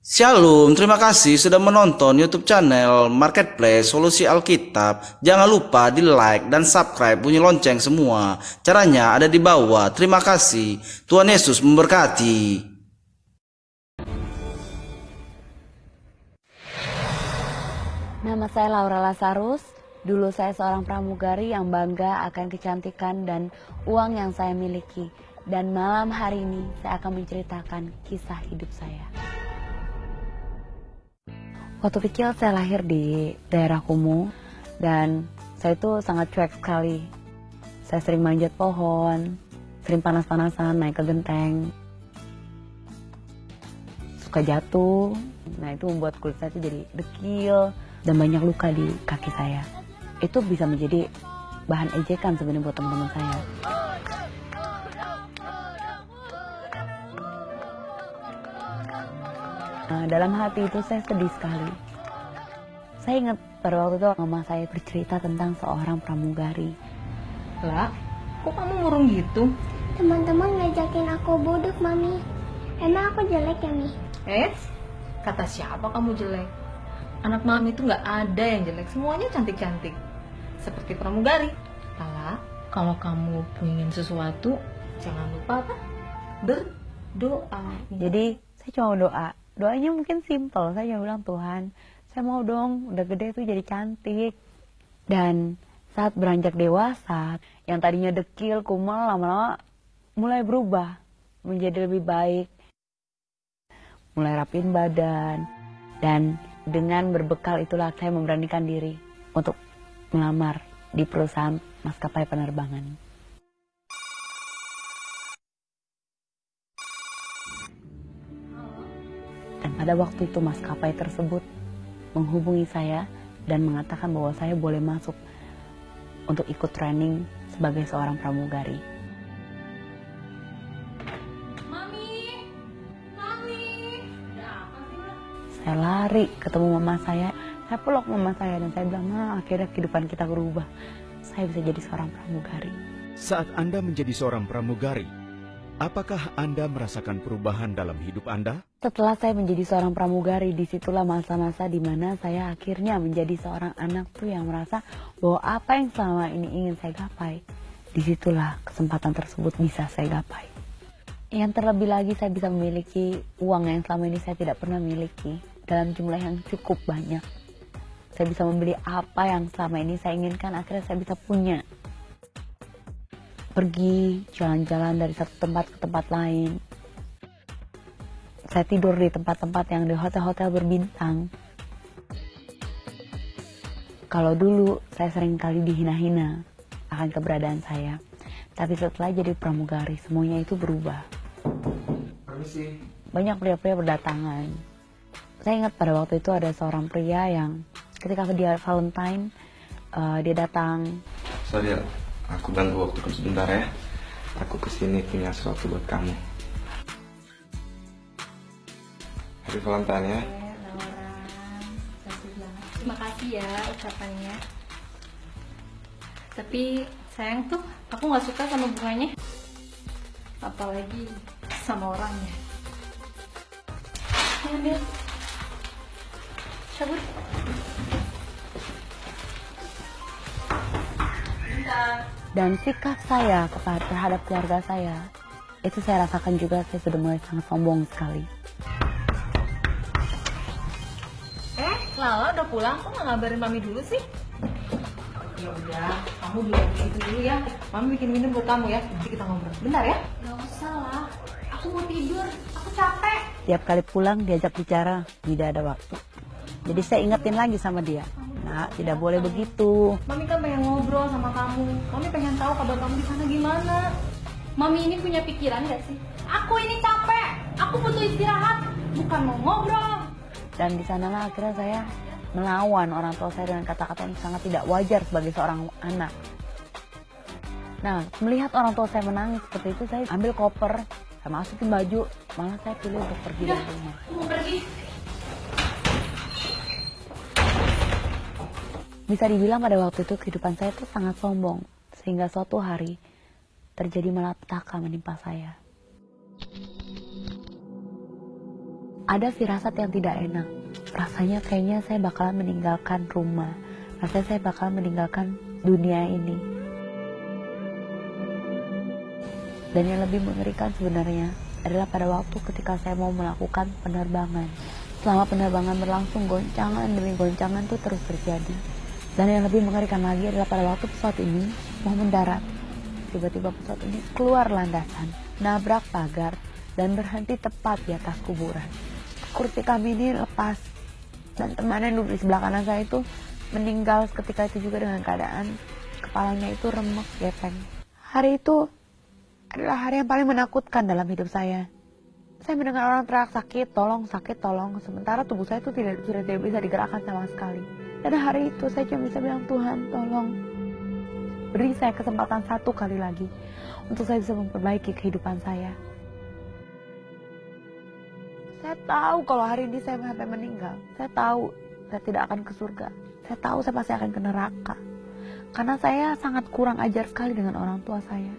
Shalom, terima kasih sudah menonton YouTube channel Marketplace Solusi Alkitab. Jangan lupa di like dan subscribe, bunyi lonceng semua. Caranya ada di bawah. Terima kasih. Tuhan Yesus memberkati. Nama saya Laura Lazarus. Dulu saya seorang pramugari yang bangga akan kecantikan dan uang yang saya miliki. Dan malam hari ini saya akan menceritakan kisah hidup saya. Waktu kecil saya lahir di daerah kumuh dan saya itu sangat cuek sekali. Saya sering manjat pohon, sering panas-panasan naik ke genteng. Suka jatuh, nah itu membuat kulit saya itu jadi dekil dan banyak luka di kaki saya. Itu bisa menjadi bahan ejekan sebenarnya buat teman-teman saya. Nah, dalam hati itu saya sedih sekali. Saya ingat pada waktu itu mama saya bercerita tentang seorang pramugari. Lah, kok kamu murung gitu? Teman-teman ngajakin aku buduk, Mami. Emang aku jelek ya, Mi? Kata siapa kamu jelek? Anak mami itu nggak ada yang jelek, semuanya cantik-cantik. Seperti pramugari. Lala, kalau kamu pengen sesuatu, jangan lupa apa? Berdoa. Jadi saya cuma doa. Doanya mungkin simple. Saya cuma bilang, Tuhan, saya mau dong udah gede tuh jadi cantik. Dan saat beranjak dewasa, yang tadinya dekil, kumal, lama-lama mulai berubah menjadi lebih baik. Mulai rapiin badan. Dan dengan berbekal itulah saya memberanikan diri untuk melamar di perusahaan maskapai penerbangan. Dan pada waktu itu maskapai tersebut menghubungi saya dan mengatakan bahwa saya boleh masuk untuk ikut training sebagai seorang pramugari. Saya lari ketemu mama saya peluk mama saya dan saya bilang, Ma, akhirnya kehidupan kita berubah. Saya bisa jadi seorang pramugari. Saat Anda menjadi seorang pramugari, apakah Anda merasakan perubahan dalam hidup Anda? Setelah saya menjadi seorang pramugari, disitulah masa-masa di mana saya akhirnya menjadi seorang anak tuh yang merasa bahwa apa yang selama ini ingin saya gapai, disitulah kesempatan tersebut bisa saya gapai. Yang terlebih lagi saya bisa memiliki uang yang selama ini saya tidak pernah miliki dalam jumlah yang cukup banyak. Saya bisa membeli apa yang selama ini saya inginkan, akhirnya saya bisa punya. Pergi jalan-jalan dari satu tempat ke tempat lain. Saya tidur di tempat-tempat yang di hotel-hotel berbintang. Kalau dulu saya sering kali dihina-hina akan keberadaan saya. Tapi setelah jadi pramugari, semuanya itu berubah. Banyak pria-pria berdatangan. Saya ingat pada waktu itu ada seorang pria yang ketika dia Valentine, dia datang. Sorry, aku ganggu waktu kamu sebentar ya. Aku kesini punya sesuatu buat kamu. Happy Valentine ya. Terima kasih ya ucapannya. Tapi sayang tuh, aku nggak suka sama bunganya. Apalagi sama orangnya. Ambil. Cabut. Dan sikap saya terhadap keluarga saya, itu saya rasakan juga saya sudah mulai sangat sombong sekali. Lala udah pulang, kok nggak ngabarin mami dulu sih? Ya udah, kamu dulu itu dulu ya. Mami bikin minum buat kamu ya. Nanti kita ngobrol. Bentar ya. Gak usah lah. Aku mau tidur. Aku capek. Tiap kali pulang diajak bicara, tidak ada waktu. Jadi saya ingetin lagi sama dia, nah tidak boleh begitu. Mami kan pengen ngobrol sama kamu. Mami pengen tahu kabar kamu di sana gimana. Mami ini punya pikiran gak sih? Aku ini capek. Aku butuh istirahat. Bukan mau ngobrol. Dan di sanalah akhirnya saya melawan orang tua saya dengan kata-kata yang sangat tidak wajar sebagai seorang anak. Nah, melihat orang tua saya menangis seperti itu, saya ambil koper, saya masukin baju, malah saya pilih untuk pergi dari rumah. Mau pergi. Bisa dibilang pada waktu itu kehidupan saya itu sangat sombong, sehingga suatu hari terjadi malapetaka menimpa saya. ada firasat yang tidak enak. Rasanya kayaknya saya bakalan meninggalkan rumah. Rasanya saya bakalan meninggalkan dunia ini. Dan yang lebih mengerikan sebenarnya adalah pada waktu ketika saya mau melakukan penerbangan. Selama penerbangan berlangsung, goncangan demi goncangan itu terus terjadi. Dan yang lebih mengerikan lagi adalah pada waktu pesawat ini mau mendarat. Tiba-tiba pesawat ini keluar landasan, nabrak pagar, dan berhenti tepat di atas kuburan. Kursi kami ini lepas, dan teman yang duduk di sebelah kanan saya itu meninggal ketika itu juga dengan keadaan kepalanya itu remek gepeng. Hari itu adalah hari yang paling menakutkan dalam hidup saya. Saya mendengar orang teriak sakit, tolong, sementara tubuh saya itu sudah tidak bisa digerakkan sama sekali. Dan hari itu saya cuma bisa bilang, Tuhan tolong beri saya kesempatan satu kali lagi untuk saya bisa memperbaiki kehidupan saya. Saya tahu kalau hari ini saya sampai meninggal, saya tahu saya tidak akan ke surga. Saya tahu saya pasti akan ke neraka. Karena saya sangat kurang ajar sekali dengan orang tua saya.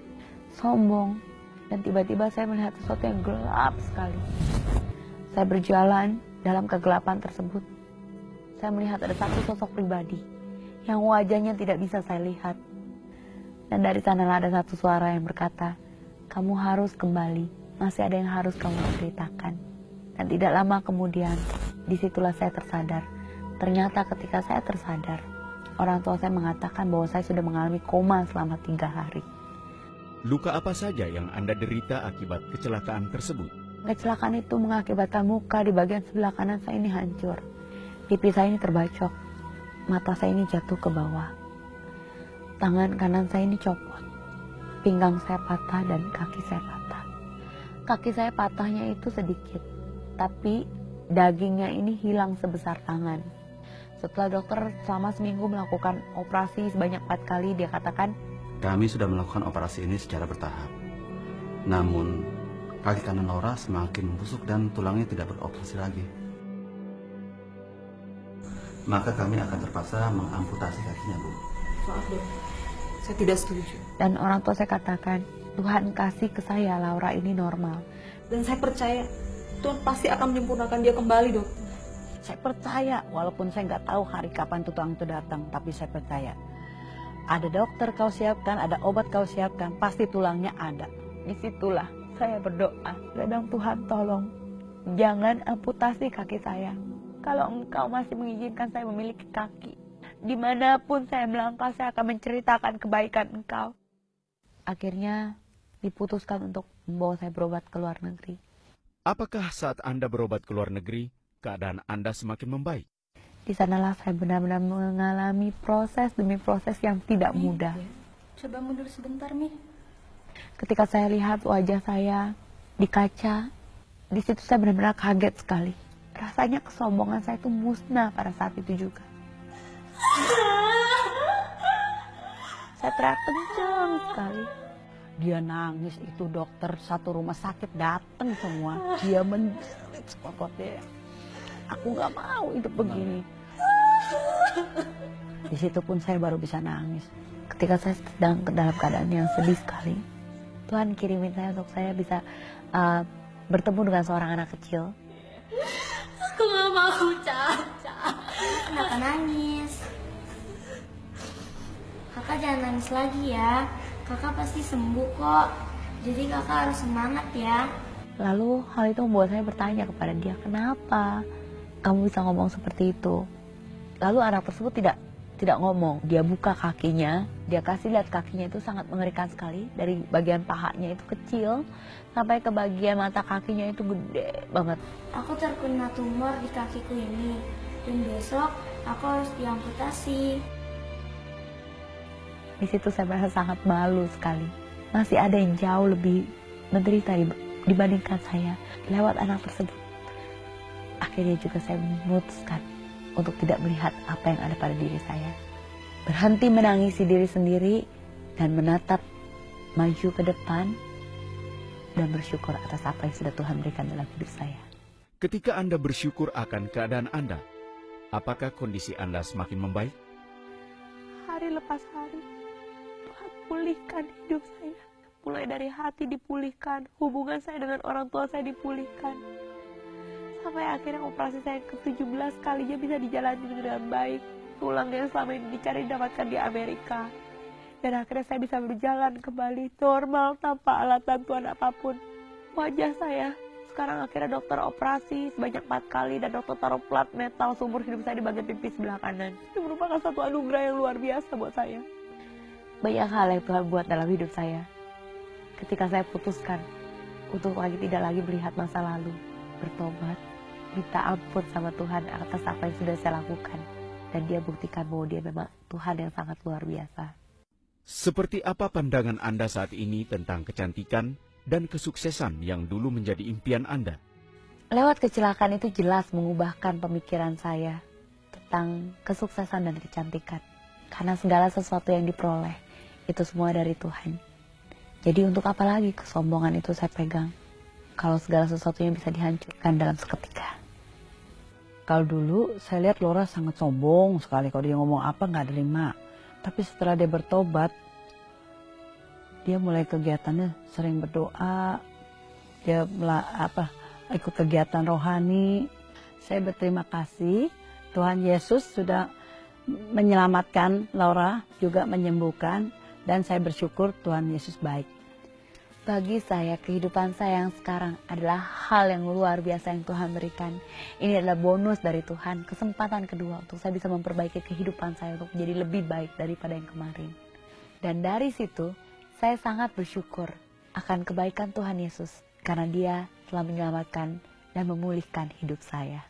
Sombong. Dan tiba-tiba saya melihat sesuatu yang gelap sekali. Saya berjalan dalam kegelapan tersebut. Saya melihat ada satu sosok pribadi yang wajahnya tidak bisa saya lihat. Dan dari sanalah ada satu suara yang berkata, kamu harus kembali, masih ada yang harus kamu ceritakan. Dan tidak lama kemudian, disitulah saya tersadar. Ternyata ketika saya tersadar, orang tua saya mengatakan bahwa saya sudah mengalami koma selama 3 hari. Luka apa saja yang Anda derita akibat kecelakaan tersebut? Kecelakaan itu mengakibatkan muka di bagian sebelah kanan saya ini hancur. Pipi saya ini terbacok. Mata saya ini jatuh ke bawah. Tangan kanan saya ini copot. Pinggang saya patah dan kaki saya patah. Kaki saya patahnya itu sedikit. Tapi dagingnya ini hilang sebesar tangan. Setelah dokter selama seminggu melakukan operasi sebanyak 4 kali, dia katakan, kami sudah melakukan operasi ini secara bertahap. Namun, kaki kanan Laura semakin membusuk dan tulangnya tidak beroperasi lagi. Maka kami akan terpaksa mengamputasi kakinya, Bu. Maaf dok, saya tidak setuju. Dan orang tua saya katakan, Tuhan kasih ke saya Laura ini normal. Dan saya percaya Tuhan pasti akan menyempurnakan dia kembali dok. Saya percaya, walaupun saya nggak tahu hari kapan tukang itu datang, tapi saya percaya. Ada dokter kau siapkan, ada obat kau siapkan, pasti tulangnya ada. Disitulah saya berdoa, saya bilang, Tuhan tolong, jangan amputasi kaki saya. Kalau Engkau masih mengizinkan saya memiliki kaki, dimanapun saya melangkah, saya akan menceritakan kebaikan Engkau. Akhirnya diputuskan untuk membawa saya berobat ke luar negeri. Apakah saat Anda berobat ke luar negeri, keadaan Anda semakin membaik? Di sanalah saya benar-benar mengalami proses demi proses yang tidak mudah. Coba mundur sebentar, Mi. Ketika saya lihat wajah saya di kaca, di situ saya benar-benar kaget sekali. Rasanya kesombongan saya itu musnah pada saat itu juga. Saya teriak kencang sekali. Dia nangis itu dokter satu rumah sakit datang semua. Dia menjerit sepokotnya. Aku nggak mau hidup begini. Di situ pun saya baru bisa nangis. Ketika saya sedang dalam keadaan yang sedih sekali, Tuhan kirimin saya untuk saya bisa bertemu dengan seorang anak kecil. Aku gak mau, Caca. Kenapa nangis? Kakak jangan nangis lagi ya. Kakak pasti sembuh kok. Jadi kakak harus semangat ya. Lalu hal itu membuat saya bertanya kepada dia, kenapa kamu bisa ngomong seperti itu? Lalu anak tersebut tidak ngomong. Dia buka kakinya, dia kasih lihat kakinya itu sangat mengerikan sekali. Dari bagian pahanya itu kecil, sampai ke bagian mata kakinya itu gede banget. Aku terkena tumor di kakiku ini. Dan besok aku harus diamputasi. Di situ saya merasa sangat malu sekali. Masih ada yang jauh lebih menderita dibandingkan saya lewat anak tersebut. Akhirnya juga saya memutuskan untuk tidak melihat apa yang ada pada diri saya. Berhenti menangisi diri sendiri dan menatap maju ke depan dan bersyukur atas apa yang sudah Tuhan berikan dalam hidup saya. Ketika Anda bersyukur akan keadaan Anda, apakah kondisi Anda semakin membaik? Hari lepas hari, Tuhan pulihkan hidup saya. Mulai dari hati dipulihkan, hubungan saya dengan orang tua saya dipulihkan. Sampai akhirnya operasi saya ke-17 kalinya bisa dijalani dengan baik. Tulang yang selama ini dicari dapatkan di Amerika. Dan akhirnya saya bisa berjalan kembali normal tanpa alat bantuan apapun. Wajah saya sekarang akhirnya dokter operasi sebanyak 4 kali dan dokter taruh plat metal seumur hidup saya di bagian pipi sebelah kanan. Itu merupakan satu anugerah yang luar biasa buat saya. Banyak hal yang Tuhan buat dalam hidup saya. Ketika saya putuskan untuk tidak lagi melihat masa lalu, bertobat, minta ampun sama Tuhan atas apa yang sudah saya lakukan. Dan dia buktikan bahwa dia memang Tuhan yang sangat luar biasa. Seperti apa pandangan Anda saat ini tentang kecantikan dan kesuksesan yang dulu menjadi impian Anda? Lewat kecelakaan itu jelas mengubahkan pemikiran saya tentang kesuksesan dan kecantikan. Karena segala sesuatu yang diperoleh, itu semua dari Tuhan. Jadi untuk apa lagi kesombongan itu saya pegang, kalau segala sesuatunya bisa dihancurkan dalam seketika. Kalau dulu saya lihat Laura sangat sombong sekali, kalau dia ngomong apa nggak terima. Tapi setelah dia bertobat, dia mulai kegiatannya sering berdoa, dia ikut kegiatan rohani. Saya berterima kasih Tuhan Yesus sudah menyelamatkan Laura, juga menyembuhkan, dan saya bersyukur Tuhan Yesus baik. Bagi saya, kehidupan saya yang sekarang adalah hal yang luar biasa yang Tuhan berikan. Ini adalah bonus dari Tuhan, kesempatan kedua untuk saya bisa memperbaiki kehidupan saya untuk menjadi lebih baik daripada yang kemarin. Dan dari situ, saya sangat bersyukur akan kebaikan Tuhan Yesus, karena Dia telah menyelamatkan dan memulihkan hidup saya.